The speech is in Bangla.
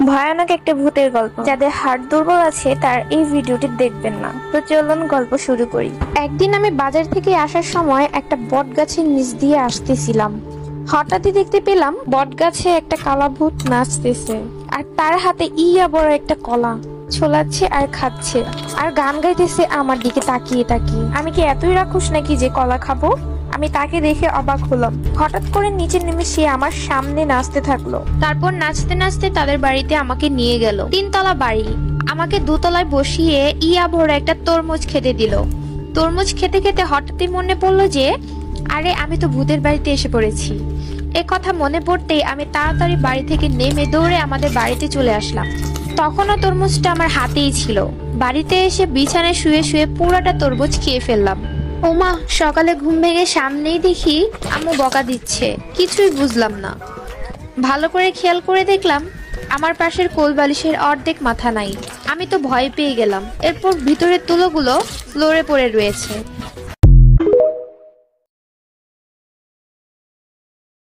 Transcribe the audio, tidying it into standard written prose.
ভয়ানক একটা ভূতের গল্প। যাদের হার্ট দুর্বল আছে তার এই ভিডিওটি দেখবেন না। তো চলুন গল্প শুরু করি। একদিন আমি বাজার থেকে আসার সময় একটা বট গাছের নিচ দিয়ে আসতেছিলাম। হঠাৎই দেখতে পেলাম বট গাছে একটা কালা ভূত নাচতেছে, আর তার হাতে ইয়া বড় একটা কলা ছোলাচ্ছে আর খাচ্ছে, আর গান গাইতেছে আমার দিকে তাকিয়ে তাকিয়ে। আমি কি এতই রাক্ষস নাকি যে কলা খাবো? আমি তাকে দেখে অবাক হলাম। হঠাৎ করে নিচে নেমে সে আমার সামনে নাচতে থাকলো। তারপর নাচতে নাচতে তাদের বাড়িতে আমাকে নিয়ে গেল। 3 তলা বাড়ি। আমাকে 2 তলায় বসিয়ে ইয়া ভরা একটা তরমুজ খেতে দিল। তরমুজ খেতে খেতে হঠাৎই মনে পড়লো যে আরে আমি তো ভূতের বাড়িতে এসে পড়েছি। এ কথা মনে পড়তেই আমি তাড়াতাড়ি বাড়ি থেকে নেমে দৌড়ে আমাদের বাড়িতে চলে আসলাম। তখনও তরমুজটা আমার হাতেই ছিল। বাড়িতে এসে বিছানায় শুয়ে শুয়ে পুরোটা তরমুজ খেয়ে ফেললাম। ওমা, সকালে ঘুম ভেঙে সামনেই দেখি আম্মু বকা দিচ্ছে। কিছুই বুঝলাম না। ভালো করে খেয়াল করে দেখলাম আমার পাশের কোল বালিশের অর্ধেক মাথা নাই। আমি তো ভয় পেয়ে গেলাম। এরপর ভিতরের তুলোগুলো ফ্লোরে পড়ে রয়েছে।